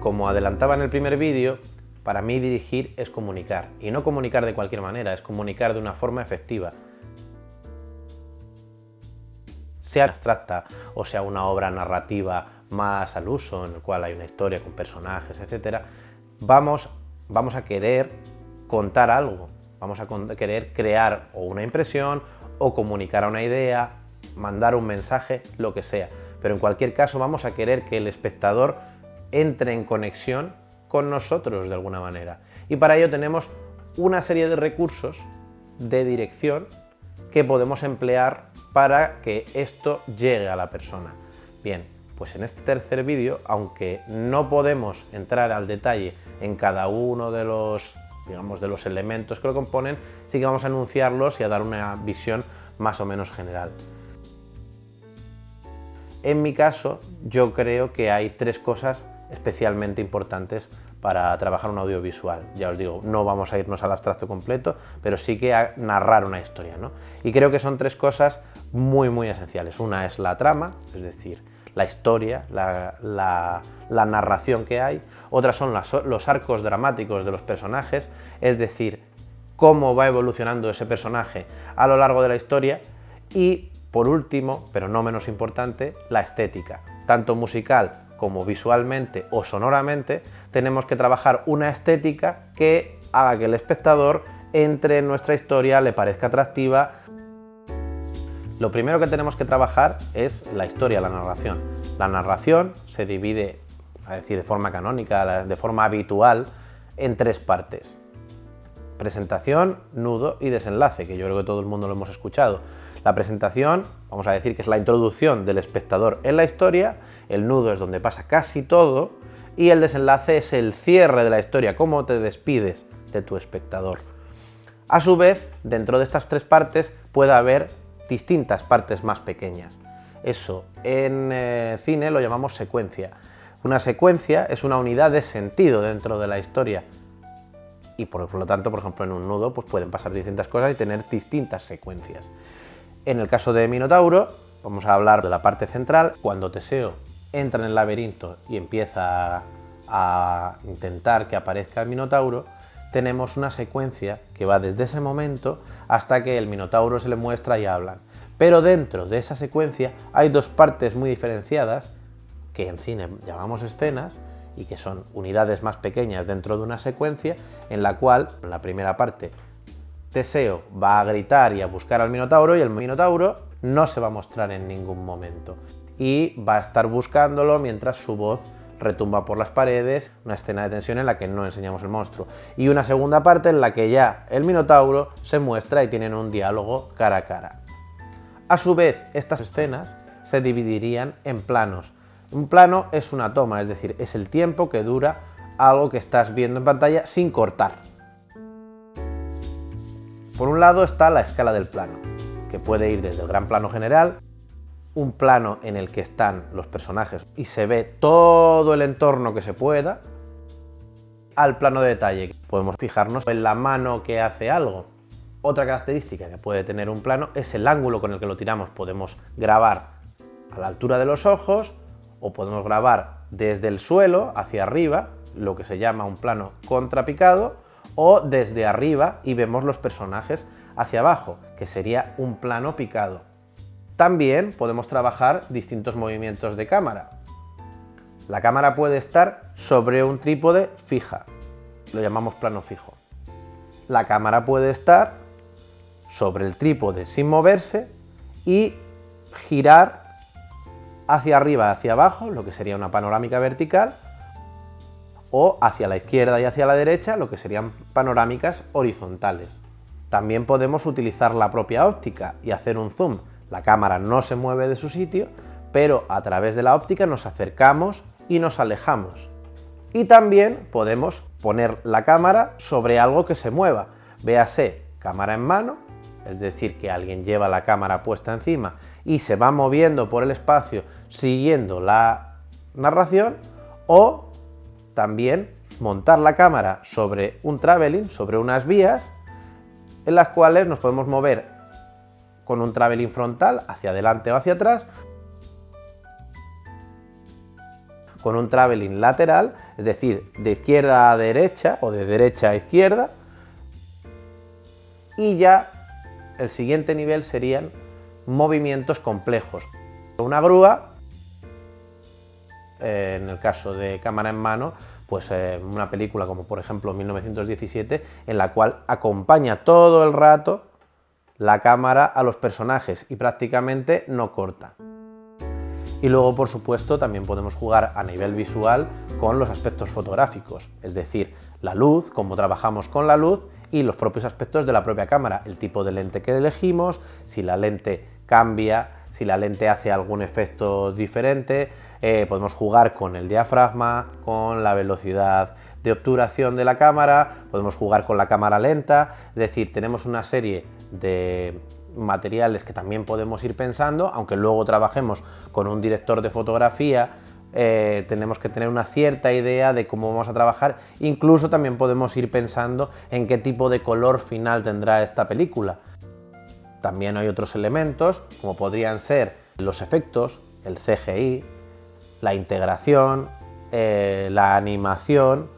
como adelantaba en el primer vídeo, para mí dirigir es comunicar, y no comunicar de cualquier manera, es comunicar de una forma efectiva. Sea abstracta o sea una obra narrativa más al uso, en el cual hay una historia con personajes, etc., vamos a querer contar algo, vamos a querer crear o una impresión o comunicar una idea, mandar un mensaje, lo que sea. Pero en cualquier caso vamos a querer que el espectador entre en conexión con nosotros de alguna manera. Y para ello tenemos una serie de recursos de dirección que podemos emplear para que esto llegue a la persona. Bien, pues en este tercer vídeo, aunque no podemos entrar al detalle en cada uno de los, digamos, de los elementos que lo componen, sí que vamos a enunciarlos y a dar una visión más o menos general. En mi caso, yo creo que hay tres cosas especialmente importantes para trabajar un audiovisual. Ya os digo, no vamos a irnos al abstracto completo, pero sí que a narrar una historia, ¿no? Y creo que son tres cosas muy esenciales. Una es la trama, es decir, la historia, la narración que hay. Otras son los arcos dramáticos de los personajes, es decir, cómo va evolucionando ese personaje a lo largo de la historia. Y por último, pero no menos importante, la estética, tanto musical como visualmente o sonoramente. Tenemos que trabajar una estética que haga que el espectador entre en nuestra historia, le parezca atractiva. Lo primero que tenemos que trabajar es la historia, la narración. La narración se divide, a decir de forma canónica, de forma habitual, en tres partes: presentación, nudo y desenlace, que yo creo que todo el mundo lo hemos escuchado. La presentación, vamos a decir que es la introducción del espectador en la historia, el nudo es donde pasa casi todo, y el desenlace es el cierre de la historia, cómo te despides de tu espectador. A su vez, dentro de estas tres partes puede haber distintas partes más pequeñas. Eso en cine lo llamamos secuencia. Una secuencia es una unidad de sentido dentro de la historia. Y por lo tanto, por ejemplo, en un nudo pues pueden pasar distintas cosas y tener distintas secuencias. En el caso de Minotauro, vamos a hablar de la parte central. Cuando Teseo entra en el laberinto y empieza a intentar que aparezca el Minotauro, tenemos una secuencia que va desde ese momento hasta que el Minotauro se le muestra y hablan. Pero dentro de esa secuencia hay dos partes muy diferenciadas, que en cine llamamos escenas, y que son unidades más pequeñas dentro de una secuencia, en la cual, en la primera parte, Teseo va a gritar y a buscar al Minotauro, y el Minotauro no se va a mostrar en ningún momento. Y va a estar buscándolo mientras su voz retumba por las paredes, una escena de tensión en la que no enseñamos el monstruo. Y una segunda parte en la que ya el Minotauro se muestra y tienen un diálogo cara a cara. A su vez, estas escenas se dividirían en planos. Un plano es una toma, es decir, es el tiempo que dura algo que estás viendo en pantalla sin cortar. Por un lado está la escala del plano, que puede ir desde el gran plano general, un plano en el que están los personajes y se ve todo el entorno que se pueda, al plano de detalle. Podemos fijarnos en la mano que hace algo. Otra característica que puede tener un plano es el ángulo con el que lo tiramos. Podemos grabar a la altura de los ojos o podemos grabar desde el suelo hacia arriba, lo que se llama un plano contrapicado, o desde arriba y vemos los personajes hacia abajo, que sería un plano picado. También podemos trabajar distintos movimientos de cámara. La cámara puede estar sobre un trípode fija, lo llamamos plano fijo. La cámara puede estar sobre el trípode sin moverse y girar hacia arriba, hacia abajo, lo que sería una panorámica vertical, o hacia la izquierda y hacia la derecha, lo que serían panorámicas horizontales. También podemos utilizar la propia óptica y hacer un zoom. La cámara no se mueve de su sitio, pero a través de la óptica nos acercamos y nos alejamos. Y también podemos poner la cámara sobre algo que se mueva. Véase, cámara en mano, es decir, que alguien lleva la cámara puesta encima y se va moviendo por el espacio siguiendo la narración, o también montar la cámara sobre un traveling, sobre unas vías, en las cuales nos podemos mover con un traveling frontal hacia adelante o hacia atrás, con un traveling lateral, es decir, de izquierda a derecha o de derecha a izquierda, y ya el siguiente nivel serían movimientos complejos. Una grúa, en el caso de cámara en mano, pues una película como por ejemplo 1917, en la cual acompaña todo el rato la cámara a los personajes y prácticamente no corta. Y luego, por supuesto, también podemos jugar a nivel visual con los aspectos fotográficos, es decir, la luz, cómo trabajamos con la luz y los propios aspectos de la propia cámara, el tipo de lente que elegimos, si la lente cambia, si la lente hace algún efecto diferente, podemos jugar con el diafragma, con la velocidad de obturación de la cámara, podemos jugar con la cámara lenta, es decir, tenemos una serie de materiales que también podemos ir pensando, aunque luego trabajemos con un director de fotografía, tenemos que tener una cierta idea de cómo vamos a trabajar, incluso también podemos ir pensando en qué tipo de color final tendrá esta película. También hay otros elementos, como podrían ser los efectos, el CGI, la integración, la animación,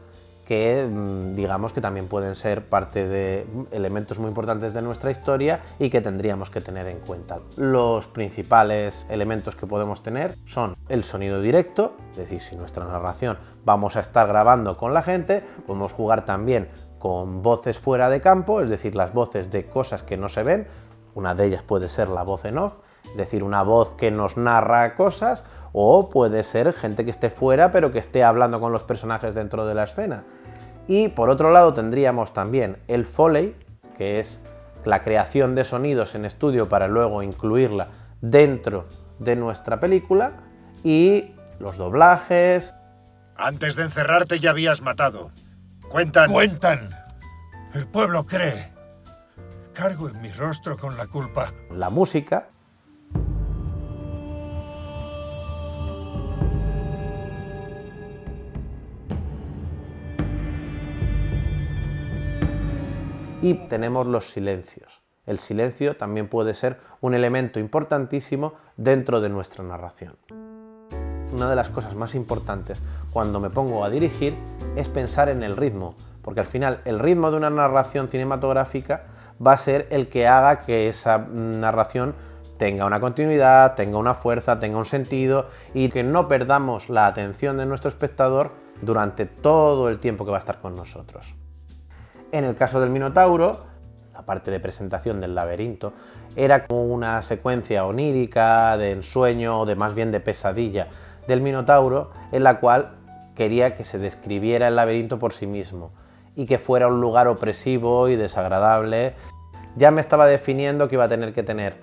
que digamos que también pueden ser parte de elementos muy importantes de nuestra historia y que tendríamos que tener en cuenta. Los principales elementos que podemos tener son el sonido directo, es decir, si nuestra narración vamos a estar grabando con la gente, podemos jugar también con voces fuera de campo, es decir, las voces de cosas que no se ven. Una de ellas puede ser la voz en off, es decir, una voz que nos narra cosas, o puede ser gente que esté fuera pero que esté hablando con los personajes dentro de la escena. Y por otro lado tendríamos también el Foley, que es la creación de sonidos en estudio para luego incluirla dentro de nuestra película, y los doblajes. Antes de encerrarte ya habías matado. Cuentan. ¡Cuentan! El pueblo cree. Cargo en mi rostro con la culpa. La música. Y tenemos los silencios. El silencio también puede ser un elemento importantísimo dentro de nuestra narración. Una de las cosas más importantes cuando me pongo a dirigir es pensar en el ritmo, porque al final el ritmo de una narración cinematográfica va a ser el que haga que esa narración tenga una continuidad, tenga una fuerza, tenga un sentido, y que no perdamos la atención de nuestro espectador durante todo el tiempo que va a estar con nosotros. En el caso del Minotauro, la parte de presentación del laberinto era como una secuencia onírica, de ensueño, o de más bien de pesadilla del Minotauro, en la cual quería que se describiera el laberinto por sí mismo y que fuera un lugar opresivo y desagradable. Ya me estaba definiendo que iba a tener que tener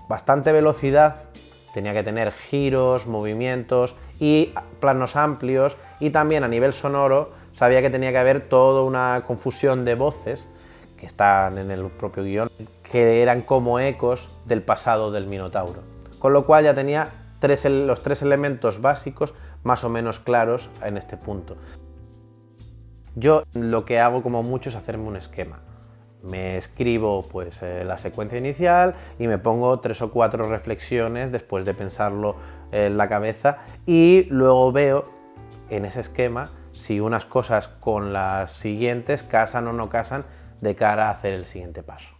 bastante velocidad, tenía que tener giros, movimientos y planos amplios, y también a nivel sonoro sabía que tenía que haber toda una confusión de voces que están en el propio guión, que eran como ecos del pasado del Minotauro. Con lo cual ya tenía los tres elementos básicos más o menos claros en este punto. Yo lo que hago como mucho es hacerme un esquema. Me escribo pues la secuencia inicial y me pongo 3 o 4 reflexiones después de pensarlo en la cabeza, y luego veo en ese esquema si unas cosas con las siguientes casan o no casan de cara a hacer el siguiente paso.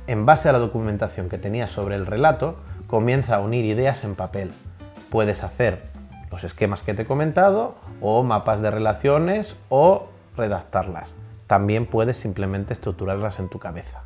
En base a la documentación que tenía sobre el relato, comienza a unir ideas en papel. Puedes hacer los esquemas que te he comentado, o mapas de relaciones, o redactarlas. También puedes simplemente estructurarlas en tu cabeza.